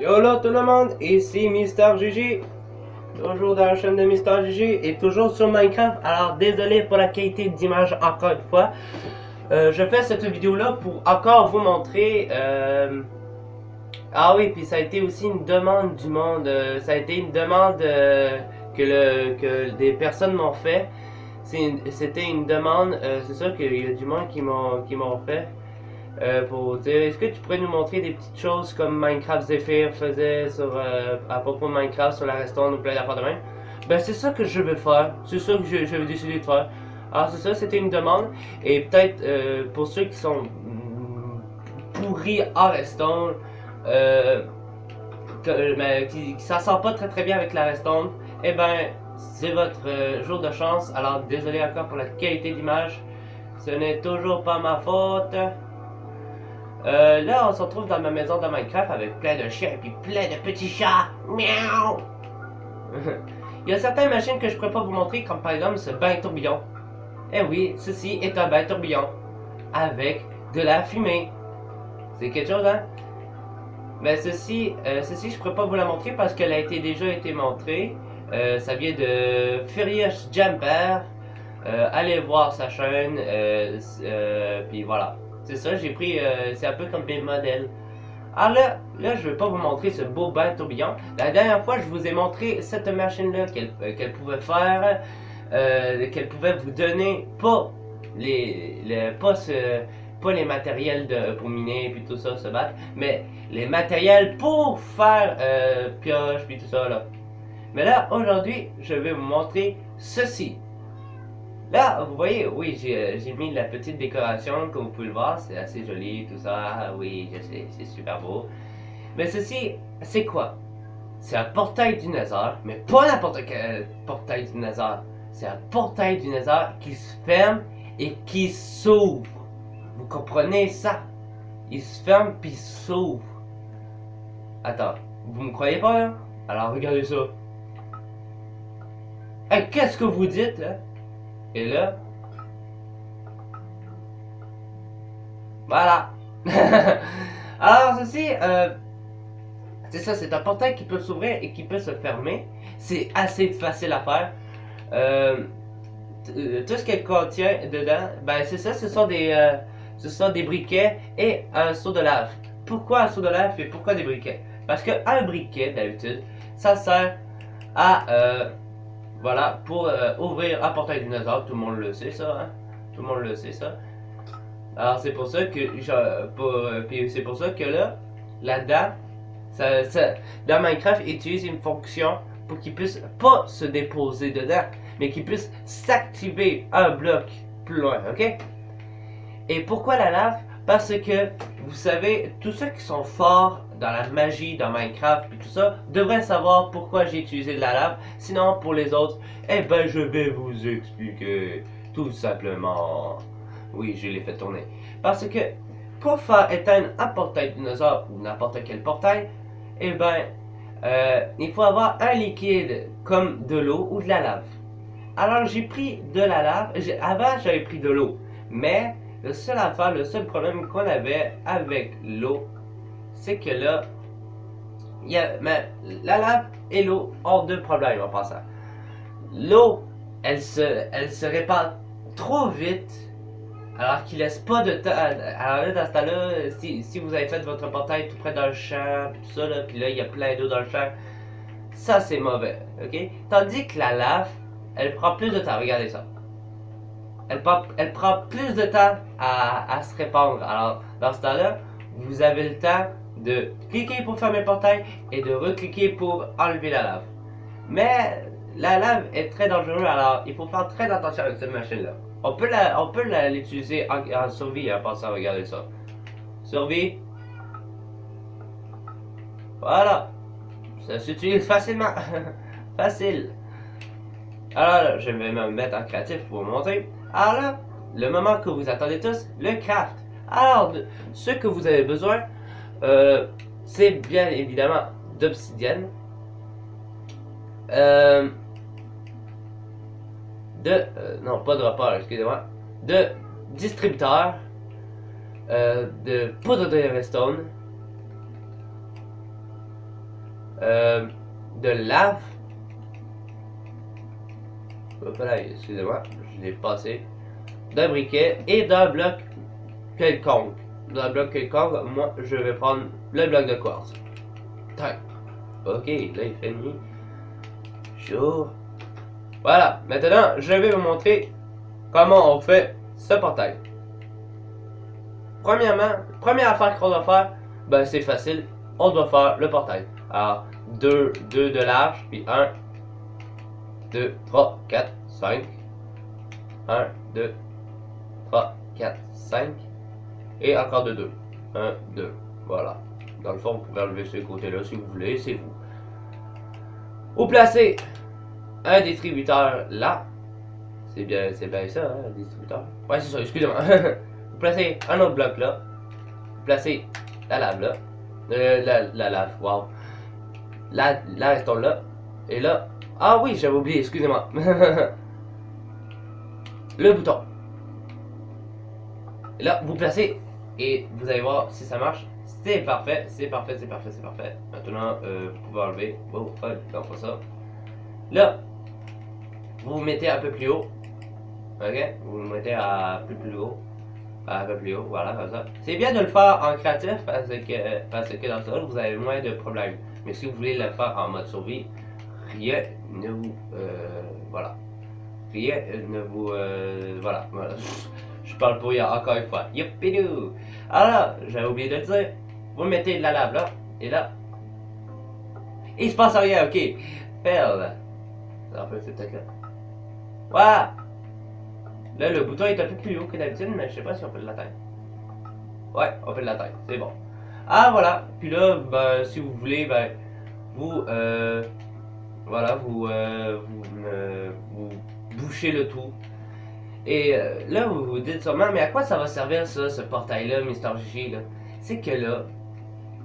Yolo tout le monde, ici Mister GG, toujours dans la chaîne de Mister GG et toujours sur Minecraft. Alors désolé pour la qualité d'image encore une fois. Je fais cette vidéo là pour encore vous montrer. Ah oui, puis ça a été aussi une demande du monde. Ça a été une demande que des personnes m'ont fait. C'était une demande, c'est sûr qu'il y a du monde qui m'ont fait. Pour dire, est-ce que tu pourrais nous montrer des petites choses comme Minecraft Zephyr faisait à propos de Minecraft sur la restaurant ou plein d'affaires de même? Ben c'est ça que je veux faire, c'est ça que je vais décider de faire. Alors c'est ça, c'était une demande, et peut-être pour ceux qui sont pourris à Redstone, qui s'en sort pas très bien avec la Redstone, eh ben c'est votre jour de chance. Alors désolé encore pour la qualité d'image, ce n'est toujours pas ma faute. Là, on se retrouve dans ma maison de Minecraft avec plein de chiens et puis plein de petits chats. Miaou! Il y a certaines machines que je pourrais pas vous montrer, comme par exemple ce bain tourbillon. Eh oui, ceci est un bain tourbillon avec de la fumée. C'est quelque chose, hein? Mais ceci, je pourrais pas vous la montrer parce qu'elle a déjà été montrée. Ça vient de Furious Jumper. Allez voir sa chaîne. Puis voilà. C'est ça, j'ai pris, c'est un peu comme mes modèles. Alors là, je vais pas vous montrer ce beau bain tourbillon. La dernière fois, je vous ai montré cette machine-là qu'elle pouvait faire, qu'elle pouvait vous donner pas pas les matériels pour miner puis tout ça, se battre, mais les matériels pour faire pioche puis tout ça là. Mais là, aujourd'hui, je vais vous montrer ceci. Là, vous voyez, oui, j'ai mis la petite décoration, comme vous pouvez le voir, c'est assez joli, tout ça, oui, je sais, c'est super beau. Mais ceci, c'est quoi? C'est un portail du Nether, mais pas n'importe quel portail du Nether. C'est un portail du Nether qui se ferme et qui s'ouvre. Vous comprenez ça? Il se ferme puis s'ouvre. Attends, vous me croyez pas, hein? Alors regardez ça. Hey, qu'est-ce que vous dites, là? Et là, voilà. Alors ceci, c'est ça, c'est un portail qui peut s'ouvrir et qui peut se fermer. C'est assez facile à faire. Tout ce qu'elle contient dedans, ben c'est ça, ce sont des briquets et un seau de lave. Pourquoi un seau de lave et pourquoi des briquets? Parce qu'un briquet, d'habitude, ça sert à voilà, pour ouvrir un portail du Nether, tout le monde le sait ça, hein? Tout le monde le sait ça. Alors c'est pour ça que c'est pour ça que là-dedans, dans Minecraft, il utilise une fonction pour qu'il puisse pas se déposer dedans, mais qu'il puisse s'activer un bloc plus loin, ok? Et pourquoi la lave? Parce que, vous savez, tous ceux qui sont forts dans la magie, dans Minecraft et tout ça, devraient savoir pourquoi j'ai utilisé de la lave. Sinon, pour les autres, eh ben, je vais vous expliquer. Tout simplement. Oui, je l'ai fait tourner. Parce que, pour faire éteindre un portail dinosaure ou n'importe quel portail, eh ben, il faut avoir un liquide comme de l'eau ou de la lave. Alors, j'ai pris de la lave. Avant, j'avais pris de l'eau. Mais, le seul problème qu'on avait avec l'eau, c'est que là, mais la lave et l'eau ont deux problèmes en passant. L'eau, elle se répand trop vite, alors qu'il laisse pas de temps. Alors là, dans ce temps-là, si vous avez fait votre portail tout près d'un champ, tout ça, puis là, il y a plein d'eau dans le champ, ça c'est mauvais, ok? Tandis que la lave, elle prend plus de temps, regardez ça. Elle prend plus de temps à se répandre. Alors, dans ce temps-là, vous avez le temps de cliquer pour fermer le portail et de recliquer pour enlever la lave. Mais la lave est très dangereuse, alors il faut faire très attention avec cette machine-là. On peut l'utiliser en survie, en passant, regardez ça. Survie. Voilà. Ça s'utilise facilement. Facile. Alors là, je vais me mettre en créatif pour vous montrer. Alors là, le moment que vous attendez tous, le craft. Alors, ce que vous avez besoin, c'est bien évidemment d'obsidienne, non pas de rapport, excusez-moi, de distributeur, de poudre de redstone, de lave. Voilà, excusez-moi, je l'ai passé. D'un briquet et d'un bloc quelconque. D'un bloc quelconque, moi je vais prendre le bloc de quartz. Tac. Ok, là il fait nuit. Jour. Voilà, maintenant je vais vous montrer comment on fait ce portail. Premièrement, première affaire qu'on doit faire, ben c'est facile, on doit faire le portail. Alors, 2 de large, puis 1, 2, 3, 4, 5. 1, 2, 3, 4, 5. Et encore de 2. 1, 2. Voilà. Dans le fond, vous pouvez enlever ce côté-là si vous voulez, c'est vous. Vous placez un distributeur là. C'est bien ça, hein, un distributeur. Ouais, c'est ça, excusez-moi. Vous placez un autre bloc là. Vous placez la lave là. La lave, wow. La restons là. Et là. Ah oui, j'avais oublié, excusez-moi. Le bouton. Et là, vous placez. Et vous allez voir si ça marche. C'est parfait, c'est parfait, c'est parfait, c'est parfait. Maintenant, vous pouvez enlever. Oh, fuck, non, pas ça. Là, vous vous mettez un peu plus haut. Ok? Vous vous mettez à plus haut. Un peu plus haut, voilà, comme ça. C'est bien de le faire en créatif parce que dans ça, vous avez moins de problèmes. Mais si vous voulez le faire en mode survie, rien ne vous. Voilà. Rien ne vous. Voilà. Je parle pour rien encore une fois. Youpidou! Alors, j'avais oublié de le dire. Vous mettez de la lave là, et là. Il se passe rien, ok. Fail. En fait, c'est peut-être là. Voilà! Là, le bouton est un peu plus haut que d'habitude, mais je sais pas si on peut l'atteindre. Ouais, on peut l'atteindre, c'est bon. Ah, voilà. Puis là, ben, si vous voulez, ben, vous, voilà, vous bouchez le tout. Et là, vous vous dites sûrement, mais à quoi ça va servir ça, ce portail-là, Mister Gigi, là? C'est que là,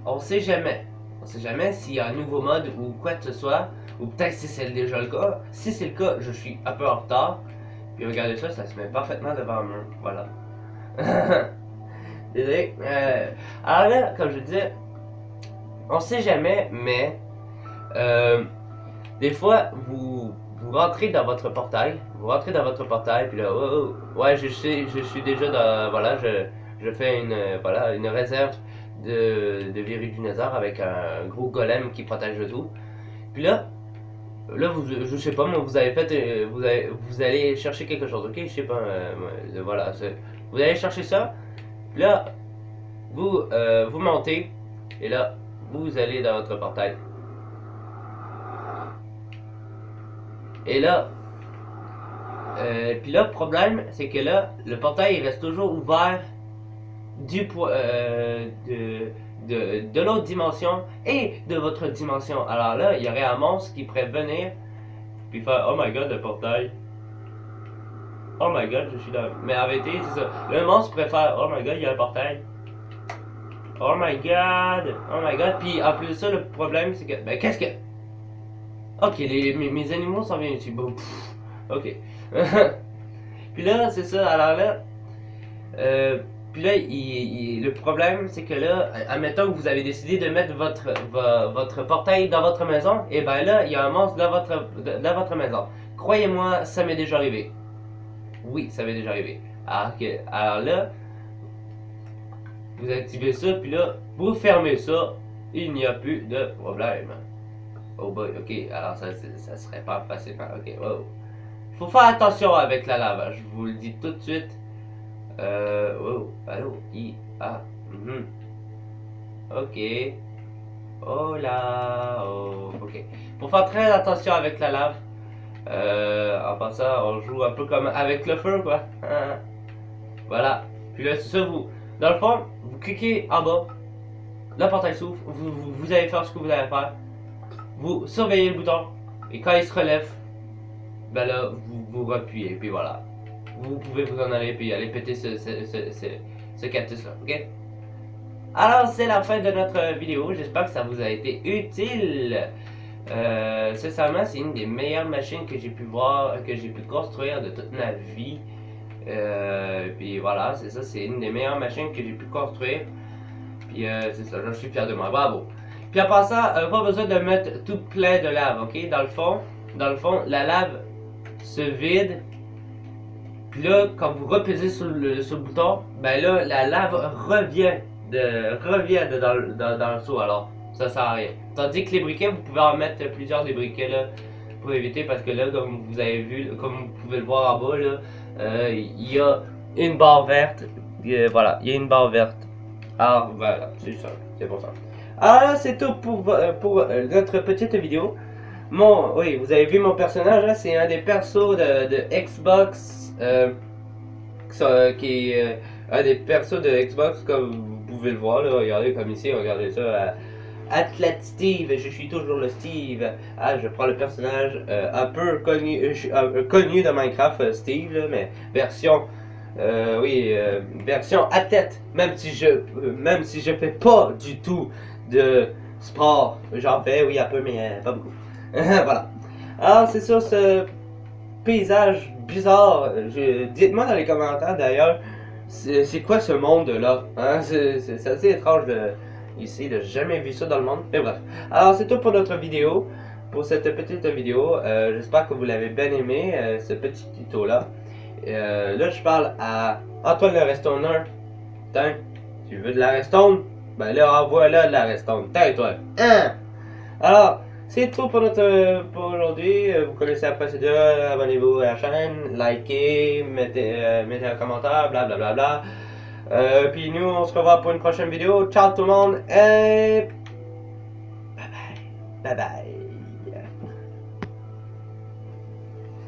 on sait jamais. On sait jamais s'il y a un nouveau mode ou quoi que ce soit, ou peut-être si c'est déjà le cas. Si c'est le cas, je suis un peu en retard. Puis regardez ça, ça se met parfaitement devant moi. Voilà. Désolé. Alors là, comme je disais, on sait jamais, mais des fois, vous rentrez dans votre portail. Vous rentrez dans votre portail, puis là, oh, oh, ouais, je suis déjà dans. Voilà, je fais une réserve de virus dinosaures avec un gros golem qui protège de tout. Puis là, je sais pas, moi, vous avez fait, vous allez chercher quelque chose, ok? Je sais pas, voilà, vous allez chercher ça, puis là, vous montez, et là, vous allez dans votre portail. Et là, puis là, le problème, c'est que là, le portail, il reste toujours ouvert de l'autre dimension et de votre dimension. Alors là, il y aurait un monstre qui pourrait venir puis faire oh my god, le portail. Oh my god, je suis là. Mais en vérité, c'est ça. Le monstre pourrait faire oh my god, il y a un portail. Oh my god, oh my god. Puis en plus de ça, le problème c'est que ben qu'est-ce que. Ok, mes animaux s'en viennent ici. Bon, ok. Puis là, c'est ça. Alors là. Puis là, le problème, c'est que là, admettons que vous avez décidé de mettre votre portail dans votre maison, et ben là, il y a un monstre dans votre maison. Croyez-moi, ça m'est déjà arrivé. Oui, ça m'est déjà arrivé. Alors là, vous activez ça, puis là, vous fermez ça, il n'y a plus de problème. Oh boy, ok, alors ça se répare facilement, ok, wow. Faut faire attention avec la lave, je vous le dis tout de suite. Oh, allô, ok. Oh là, oh, ok. Faut faire très attention avec la lave. En passant, on joue un peu comme avec le feu, quoi. Voilà. Puis là, c'est ça, dans le fond, vous cliquez en bas, le portail s'ouvre, vous allez faire ce que vous allez faire. Vous surveillez le bouton, et quand il se relève, ben là, vous rappuyez, puis voilà. Vous pouvez vous en aller, puis aller péter ce cactus-là, ok? Alors, c'est la fin de notre vidéo, j'espère que ça vous a été utile. Sincèrement, c'est une des meilleures machines que j'ai pu voir, que j'ai pu construire de toute ma vie. Puis voilà, c'est ça, c'est une des meilleures machines que j'ai pu construire. Puis c'est ça, je suis fier de moi, bravo. Puis en passant, pas besoin de mettre tout plein de lave, ok? Dans le fond, la lave se vide. Puis là, quand vous repesez sur le bouton, ben là, la lave revient dans le seau. Alors, ça sert à rien. Tandis que les briquets, vous pouvez en mettre plusieurs des briquets là pour éviter, parce que là, comme vous avez vu, comme vous pouvez le voir en bas là, il y a une barre verte. Voilà, il y a une barre verte. Alors voilà, c'est ça, c'est pour ça. Alors c'est tout pour notre petite vidéo. Oui, vous avez vu mon personnage là, c'est un des persos de Xbox, qui est un des persos de Xbox, comme vous pouvez le voir là. Regardez comme ici, regardez ça. Athlète Steve, je suis toujours le Steve. Ah, je prends le personnage un peu connu, connu de Minecraft, Steve, là, mais version, version athlète. Même si je fais pas du tout de sport, j'en fais, oui, un peu, mais pas beaucoup. Voilà. Alors, c'est sur ce paysage bizarre. Dites-moi dans les commentaires d'ailleurs, c'est quoi ce monde-là? Hein? C'est assez étrange ici, de jamais vu ça dans le monde. Mais bref. Alors, c'est tout pour notre vidéo. Pour cette petite vidéo. J'espère que vous l'avez bien aimé, ce petit tuto-là. Là, je parle à Antoine le Restoneur. Tiens, tu veux de la Restone? Ben là, envoie-là de la Restone. Tiens, toi. Hein? Alors, c'est tout pour aujourd'hui. Vous connaissez la procédure. Abonnez-vous à la chaîne, likez, mettez un commentaire, blablabla. Bla, bla, bla. Puis nous, on se revoit pour une prochaine vidéo. Ciao tout le monde et bye bye. Bye bye.